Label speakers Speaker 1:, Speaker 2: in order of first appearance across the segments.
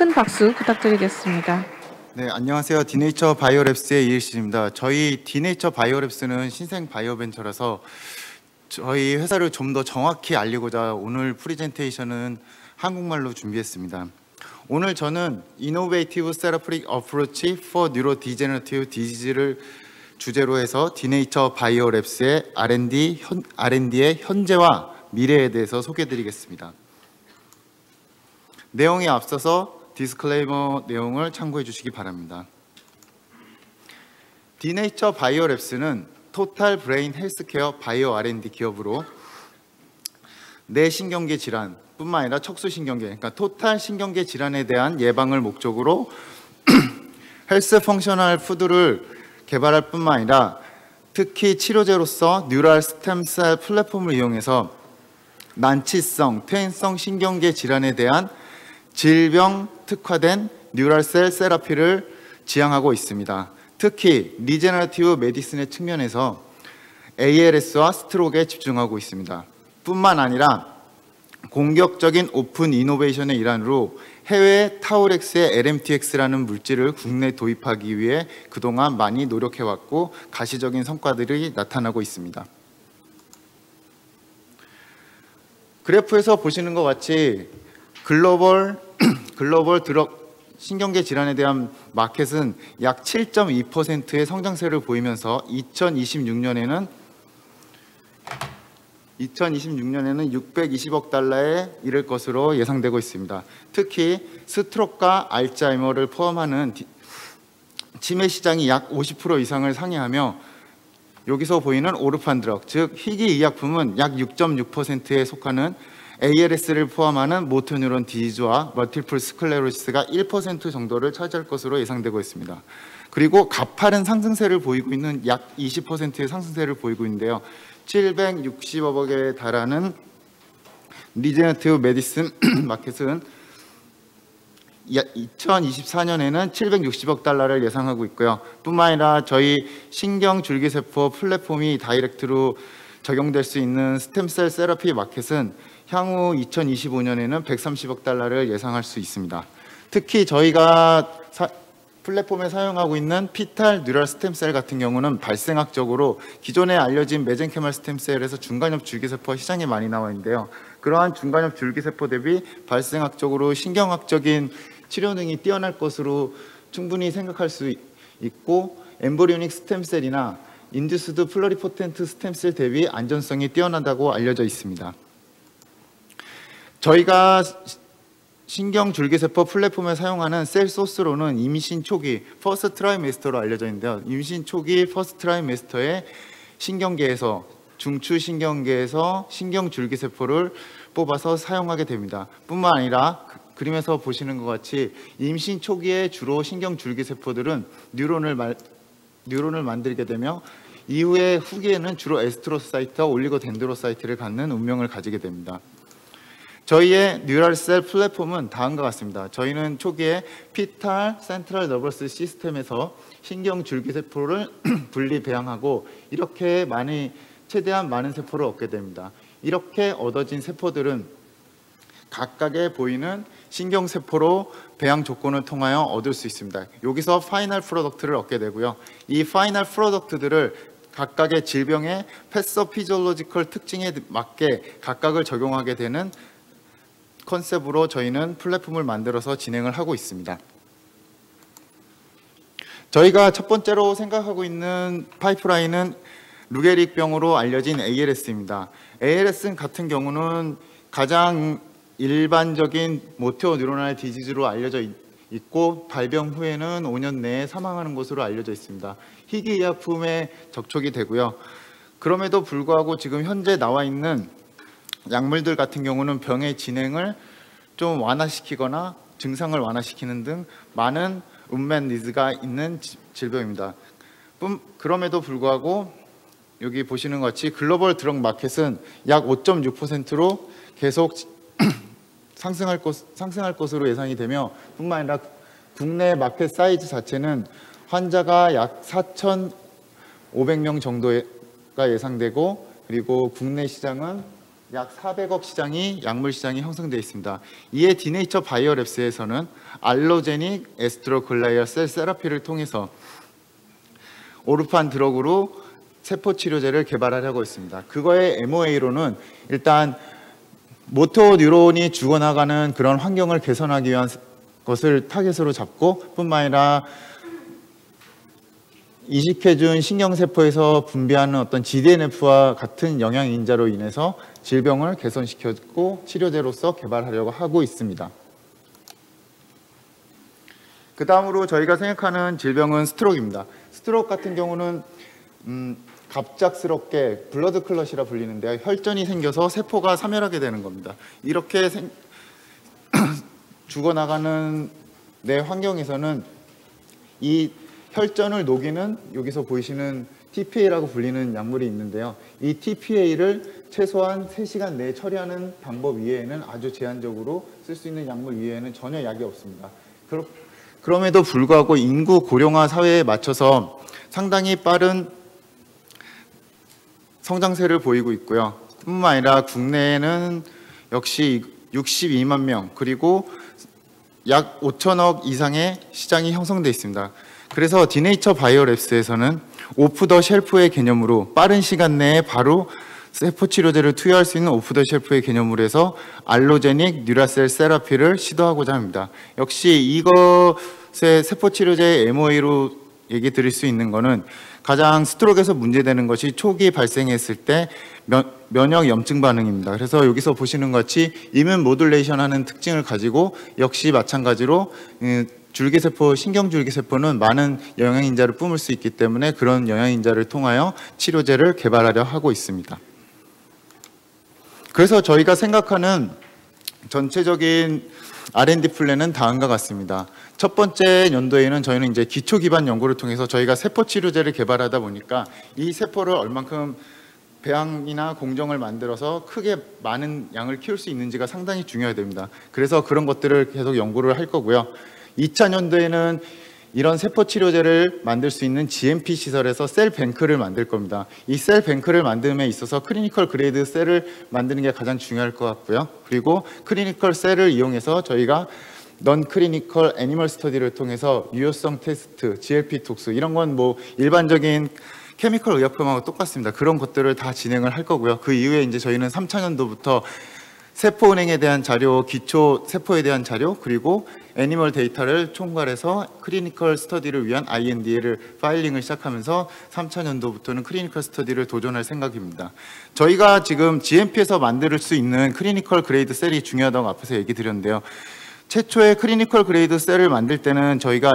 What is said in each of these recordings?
Speaker 1: 큰 박수 부탁드리겠습니다.
Speaker 2: 네, 안녕하세요. 디네이처 바이오랩스의 이일신입니다. 저희 디네이처 바이오랩스는 신생 바이오벤처라서 저희 회사를 좀 더 정확히 알리고자 오늘 프레젠테이션은 한국말로 준비했습니다. 오늘 저는 Innovative Therapeutic Approach for Neurodegenerative Disease를 주제로 해서 디네이처 바이오랩스의 R&D의 현재와 미래에 대해서 소개해드리겠습니다. 내용에 앞서서 디스클레이머 내용을 참고해 주시기 바랍니다. 디네이처 바이오랩스는 토탈 브레인 헬스케어 바이오 R&D 기업으로 뇌신경계 질환 뿐만 아니라 척수신경계, 그러니까 토탈 신경계 질환에 대한 예방을 목적으로 헬스 펑셔널 푸드를 개발할 뿐만 아니라 특히 치료제로서 뉴럴 스템셀 플랫폼을 이용해서 난치성, 퇴행성 신경계 질환에 대한 질병 특화된 뉴럴셀 세라피를 지향하고 있습니다. 특히 리제너러티브 메디슨의 측면에서 ALS와 스트로크에 집중하고 있습니다. 뿐만 아니라 공격적인 오픈 이노베이션의 일환으로 해외 타우렉스의 LMTX라는 물질을 국내에 도입하기 위해 그동안 많이 노력해왔고 가시적인 성과들이 나타나고 있습니다. 그래프에서 보시는 것 같이 글로벌 드럭 신경계 질환에 대한 마켓은 약 7.2%의 성장세를 보이면서 2026년에는 620억 달러에 이를 것으로 예상되고 있습니다. 특히 스트로크와 알츠하이머를 포함하는 치매 시장이 약 50% 이상을 상회하며 여기서 보이는 오르판 드럭, 즉 희귀 의약품은 약 6.6%에 속하는 ALS를 포함하는 모토뉴론 디지즈와 멀티플 스클레로시스가 1% 정도를 차지할 것으로 예상되고 있습니다. 그리고 가파른 상승세를 보이고 있는 약 20%의 상승세를 보이고 있는데요. 760억에 달하는 리제너티브 메디슨 마켓은 2024년에는 760억 달러를 예상하고 있고요. 뿐만 아니라 저희 신경줄기세포 플랫폼이 다이렉트로 적용될 수 있는 스템셀 세라피 마켓은 향후 2025년에는 130억 달러를 예상할 수 있습니다. 특히 저희가 플랫폼에 사용하고 있는 피탈 뉴럴 스템셀 같은 경우는 발생학적으로 기존에 알려진 메젠케말 스템셀에서 중간엽 줄기세포가 시장에 많이 나와 있는데요. 그러한 중간엽 줄기세포 대비 발생학적으로 신경학적인 치료 능이 뛰어날 것으로 충분히 생각할 수 있고 엠브리오닉 스템셀이나 인듀스드 플러리포텐트 스템셀 대비 안전성이 뛰어나다고 알려져 있습니다. 저희가 신경줄기세포 플랫폼에 사용하는 셀 소스로는 임신 초기 퍼스트 트라이메스터로 알려져 있는데요. 임신 초기 퍼스트 트라이메스터의 신경계에서 중추신경계에서 신경줄기세포를 뽑아서 사용하게 됩니다. 뿐만 아니라 그림에서 보시는 것 같이 임신 초기에 주로 신경줄기세포들은 뉴런을 만들게 되며 이후에 후기에는 주로 에스트로사이트와 올리고덴드로사이트를 갖는 운명을 가지게 됩니다. 저희의 뉴럴셀 플랫폼은 다음과 같습니다. 저희는 초기에 피탈 센트럴 너버스 시스템에서 신경줄기세포를 분리 배양하고 이렇게 최대한 많은 세포를 얻게 됩니다. 이렇게 얻어진 세포들은 각각의 보이는 신경세포로 배양 조건을 통하여 얻을 수 있습니다. 여기서 파이널 프로덕트를 얻게 되고요. 이 파이널 프로덕트들을 각각의 질병의 패서피지올로지컬 특징에 맞게 각각을 적용하게 되는 컨셉으로 저희는 플랫폼을 만들어서 진행을 하고 있습니다. 저희가 첫 번째로 생각하고 있는 파이프라인은 루게릭병으로 알려진 ALS입니다. ALS 같은 경우는 가장 일반적인 모터 뉴로널 디지즈로 알려져 있고 발병 후에는 5년 내에 사망하는 것으로 알려져 있습니다. 희귀 의약품에 접촉이 되고요. 그럼에도 불구하고 지금 현재 나와 있는 약물들 같은 경우는 병의 진행을 좀 완화시키거나 증상을 완화시키는 등 많은 운met 니즈가 있는 질병입니다. 그럼에도 불구하고 여기 보시는 것 같이 글로벌 드럭 마켓은 약 5.6%로 계속 상승할 것으로 예상이 되며 뿐만 아니라 국내 마켓 사이즈 자체는 환자가 약 4,500명 정도가 예상되고 그리고 국내 시장은 약 400억 시장이 약물 시장이 형성되어 있습니다. 이에 디네이처 바이오랩스에서는 알로제닉 에스트로글라이얼 셀 세라피를 통해서 오르판 드럭으로 세포 치료제를 개발하려고 했습니다. 그거의 MOA로는 일단 모터 뉴런이 죽어나가는 그런 환경을 개선하기 위한 것을 타겟으로 잡고 뿐만 아니라 이식해준 신경세포에서 분비하는 어떤 GDNF와 같은 영양인자로 인해서 질병을 개선시켰고 치료제로서 개발하려고 하고 있습니다. 그 다음으로 저희가 생각하는 질병은 스트로크입니다. 스트로크 같은 경우는 갑작스럽게 블러드 클럿이라 불리는데요. 혈전이 생겨서 세포가 사멸하게 되는 겁니다. 이렇게 죽어나가는 내 환경에서는 이 혈전을 녹이는 여기서 보이시는 TPA라고 불리는 약물이 있는데요. 이 TPA를 최소한 3시간 내에 처리하는 방법 이외에는 아주 제한적으로 쓸 수 있는 약물 이외에는 전혀 약이 없습니다. 그럼에도 불구하고 인구 고령화 사회에 맞춰서 상당히 빠른 성장세를 보이고 있고요. 뿐만 아니라 국내에는 역시 62만 명 그리고 약 5천억 이상의 시장이 형성되어 있습니다. 그래서 디네이처 바이오랩스에서는 오프 더 쉘프의 개념으로 빠른 시간 내에 바로 세포 치료제를 투여할 수 있는 오프 더 쉘프의 개념으로 해서 알로제닉 뉴라셀 세라피를 시도하고자 합니다. 역시 이것의 세포 치료제의 MOA로 얘기 드릴 수 있는 거는 가장 스트로크에서 문제되는 것이 초기 발생했을 때 면역 염증 반응입니다. 그래서 여기서 보시는 것 같이 이뮨 모듈레이션 하는 특징을 가지고 역시 마찬가지로 줄기세포, 신경줄기세포는 많은 영양인자를 뿜을 수 있기 때문에 그런 영양인자를 통하여 치료제를 개발하려 하고 있습니다. 그래서 저희가 생각하는 전체적인 R&D 플랜은 다음과 같습니다. 첫 번째 연도에는 저희는 이제 기초 기반 연구를 통해서 저희가 세포 치료제를 개발하다 보니까 이 세포를 얼만큼 배양이나 공정을 만들어서 크게 많은 양을 키울 수 있는지가 상당히 중요합니다. 그래서 그런 것들을 계속 연구를 할 거고요. 2000년도에는 이런 세포 치료제를 만들 수 있는 GMP 시설에서 셀 뱅크를 만들 겁니다. 이 셀 뱅크를 만듦에 있어서 클리니컬 그레이드 셀을 만드는 게 가장 중요할 것 같고요. 그리고 클리니컬 셀을 이용해서 저희가 넌 클리니컬 애니멀 스터디를 통해서 유효성 테스트, GLP 톡스 이런 건 뭐 일반적인 케미컬 의약품하고 똑같습니다. 그런 것들을 다 진행을 할 거고요. 그 이후에 이제 저희는 3차년도부터 세포 은행에 대한 자료, 기초 세포에 대한 자료, 그리고 애니멀 데이터를 총괄해서 클리니컬 스터디를 위한 IND를 파일링을 시작하면서 3차년도부터는 클리니컬 스터디를 도전할 생각입니다. 저희가 지금 GMP에서 만들 수 있는 클리니컬 그레이드 셀이 중요하다고 앞에서 얘기 드렸는데요. 최초의 클리니컬 그레이드 셀을 만들 때는 저희가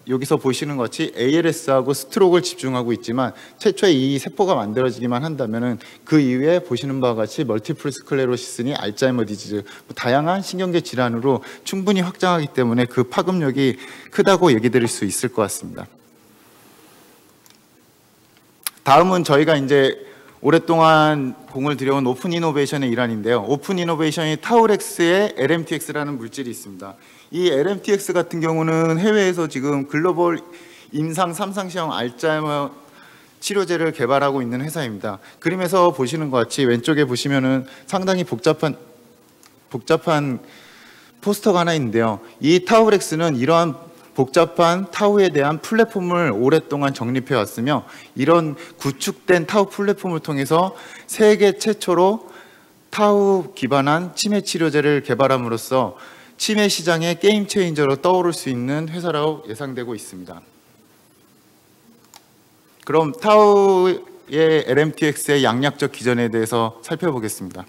Speaker 2: 여기서 보시는 것 같이 ALS하고 스트로크를 집중하고 있지만 최초에 이 세포가 만들어지기만 한다면은 그 이후에 보시는 바와 같이 멀티플 스클레로시스니 알츠하이머 디지즈 다양한 신경계 질환으로 충분히 확장하기 때문에 그 파급력이 크다고 얘기 드릴 수 있을 것 같습니다. 다음은 저희가 이제 오랫동안 공을 들여온 오픈 이노베이션의 일환인데요. 오픈 이노베이션이 타우렉스의 LMTX라는 물질이 있습니다. 이 LMTX 같은 경우는 해외에서 지금 글로벌 임상 3상시형 알츠하이머 치료제를 개발하고 있는 회사입니다. 그림에서 보시는 것 같이 왼쪽에 보시면은 상당히 복잡한 포스터가 하나 있는데요. 이 타우렉스는 이러한 복잡한 타우에 대한 플랫폼을 오랫동안 정립해 왔으며 이런 구축된 타우 플랫폼을 통해서 세계 최초로 타우 기반한 치매 치료제를 개발함으로써 치매 시장의 게임 체인저로 떠오를 수 있는 회사라고 예상되고 있습니다. 그럼 타우의 LMTX의 양약적 기전에 대해서 살펴보겠습니다.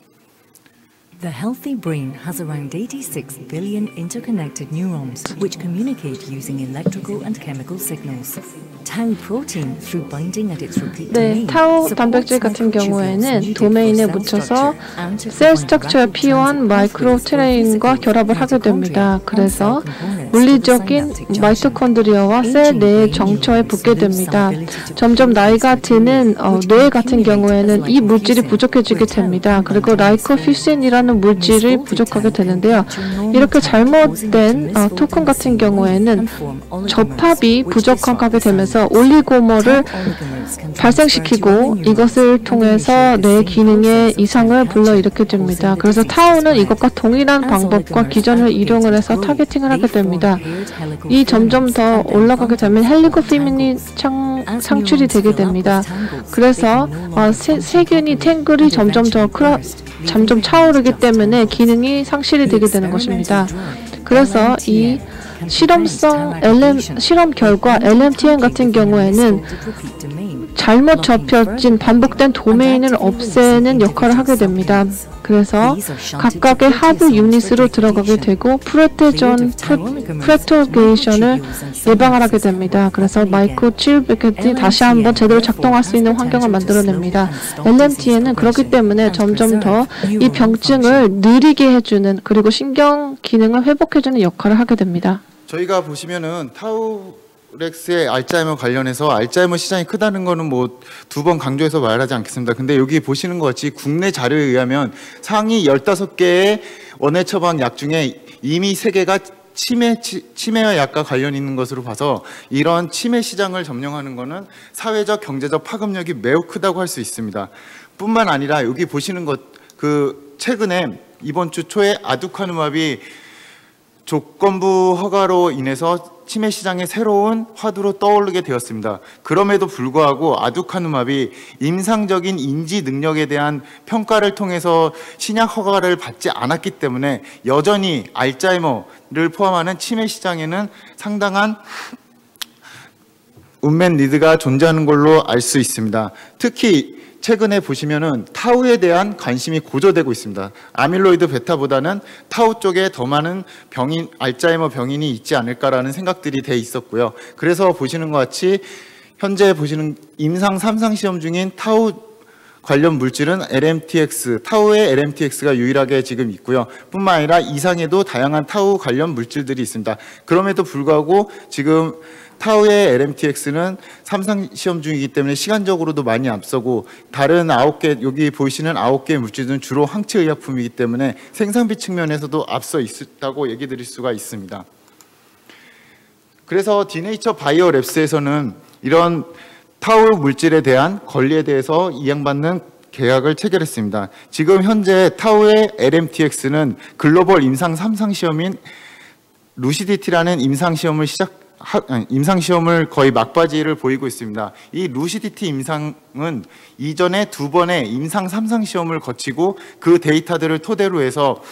Speaker 3: The healthy brain has around 86 billion interconnected neurons which communicate using electrical and chemical signals. Tau protein through binding at its repeat
Speaker 1: 네,
Speaker 3: domain
Speaker 1: 타우 단백질 같은 경우에는 도메인에 묻혀서 셀 스트럭처에 필요한 마이크로 트레인과 결합을 하게 됩니다. 그래서 물리적인 마이토콘드리아와 셀 내의 정처에 붙게 됩니다. 점점 나이가 드는 뇌 같은 경우에는 이 물질이 부족해지게 됩니다. 그리고 라이코퓨신이라는 물질이 부족하게 되는데요. 이렇게 잘못된 토큰 같은 경우에는 접합이 부족하게 되면서 그래서 올리고머를 발생시키고 이것을 통해서 뇌 기능의 이상을 불러일으키게 됩니다. 그래서 타우는 이것과 동일한 방법과 기전을 이용을 해서 타겟팅을 하게 됩니다. 이 점점 더 올라가게 되면 헬리코피민이 창출이 되게 됩니다. 그래서 세균이 탱글이 점점 차오르기 때문에 기능이 상실이 되게 되는 것입니다. 그래서 이 실험 결과 LMTN 같은 경우에는 잘못 접혀진 반복된 도메인을 없애는 역할을 하게 됩니다. 그래서 각각의 하드 유닛으로 들어가게 되고 프레토게이션을 예방을 하게 됩니다. 그래서 마이크로칩이 다시 한번 제대로 작동할 수 있는 환경을 만들어냅니다. LMTN은 그렇기 때문에 점점 더 이 병증을 느리게 해주는 그리고 신경 기능을 회복해주는 역할을 하게 됩니다.
Speaker 2: 저희가 보시면은 타우렉스의 알츠하이머 관련해서 알츠하이머 시장이 크다는 거는 뭐 2번 강조해서 말하지 않겠습니다. 근데 여기 보시는 것 같이 국내 자료에 의하면 상위 15개의 원해 처방 약 중에 이미 3개가 치매와 약과 관련 있는 것으로 봐서 이런 치매 시장을 점령하는 것은 사회적 경제적 파급력이 매우 크다고 할 수 있습니다. 뿐만 아니라 여기 보시는 것 최근에 이번 주 초에 아두카누맙이 조건부 허가로 인해서 치매 시장의 새로운 화두로 떠오르게 되었습니다. 그럼에도 불구하고 아두카누맙이 임상적인 인지 능력에 대한 평가를 통해서 신약 허가를 받지 않았기 때문에 여전히 알츠하이머를 포함하는 치매 시장에는 상당한 운맨 니드가 존재하는 걸로 알 수 있습니다. 특히 최근에 보시면은 타우에 대한 관심이 고조되고 있습니다. 아밀로이드 베타보다는 타우 쪽에 더 많은 알츠하이머 병인이 있지 않을까라는 생각들이 돼 있었고요. 그래서 보시는 것 같이 현재 보시는 임상 3상 시험 중인 타우 관련 물질은 LMTX, 타우의 LMTX가 유일하게 지금 있고요. 뿐만 아니라 이상에도 다양한 타우 관련 물질들이 있습니다. 그럼에도 불구하고 지금 타우의 LMTX는 3상 시험 중이기 때문에 시간적으로도 많이 앞서고 다른 9개, 여기 보이시는 9개의 물질들은 주로 항체 의약품이기 때문에 생산비 측면에서도 앞서 있다고 얘기 드릴 수가 있습니다. 그래서 디네이처 바이오랩스에서는 이런 타우 물질에 대한 권리에 대해서 이양받는 계약을 체결했습니다. 지금 현재 타우의 LMTX는 글로벌 임상 3상 시험인 루시디티라는 임상시험을 거의 막바지를 보이고 있습니다. 이 루시디티 임상은 이전에 2번의 임상 3상 시험을 거치고 그 데이터들을 토대로 해서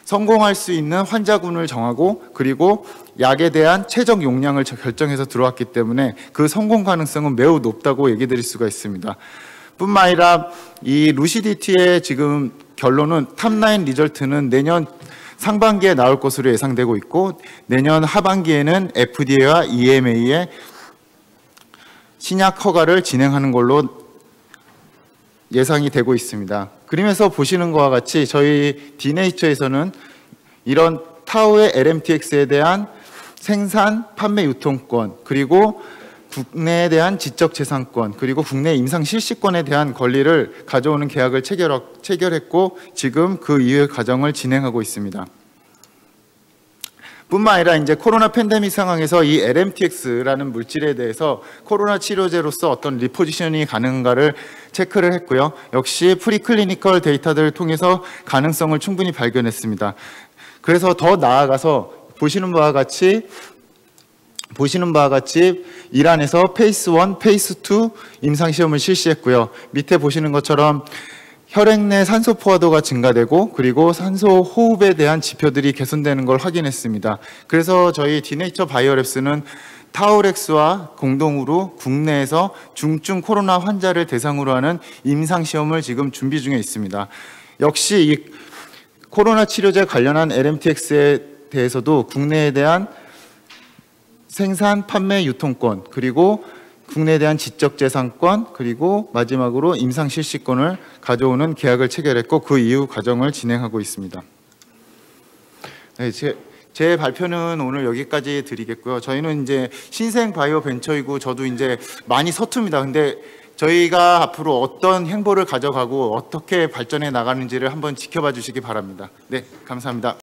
Speaker 2: 성공할 수 있는 환자군을 정하고 그리고 약에 대한 최적 용량을 결정해서 들어왔기 때문에 그 성공 가능성은 매우 높다고 얘기 드릴 수가 있습니다. 뿐만 아니라 이 루시디티의 지금 결론은 탑9 리절트는 내년 상반기에 나올 것으로 예상되고 있고 내년 하반기에는 FDA와 EMA의 신약 허가를 진행하는 걸로 예상이 되고 있습니다. 그림에서 보시는 것과 같이 저희 디네이처에서는 이런 타우의 LMTX에 대한 생산, 판매, 유통권 그리고 국내에 대한 지적재산권 그리고 국내 임상 실시권에 대한 권리를 가져오는 계약을 체결했고 지금 그 이후의 과정을 진행하고 있습니다. 뿐만 아니라 이제 코로나 팬데믹 상황에서 이 LMTX라는 물질에 대해서 코로나 치료제로서 어떤 리포지셔닝이 가능한가를 체크를 했고요. 역시 프리클리니컬 데이터들을 통해서 가능성을 충분히 발견했습니다. 그래서 더 나아가서 보시는 바와 같이 이란에서 페이스 1, 페이스 2 임상시험을 실시했고요. 밑에 보시는 것처럼 혈액 내 산소 포화도가 증가되고 그리고 산소 호흡에 대한 지표들이 개선되는 걸 확인했습니다. 그래서 저희 디네이처 바이오랩스는 타우렉스와 공동으로 국내에서 중증 코로나 환자를 대상으로 하는 임상시험을 지금 준비 중에 있습니다. 역시 이 코로나 치료제 관련한 LMTX에 대해서도 국내에 대한 생산, 판매, 유통권 그리고 국내에 대한 지적재산권 그리고 마지막으로 임상실시권을 가져오는 계약을 체결했고 그 이후 과정을 진행하고 있습니다. 네, 제 발표는 오늘 여기까지 드리겠고요. 저희는 이제 신생 바이오 벤처이고 저도 이제 많이 서툽니다. 근데 저희가 앞으로 어떤 행보를 가져가고 어떻게 발전해 나가는지를 한번 지켜봐 주시기 바랍니다. 네, 감사합니다.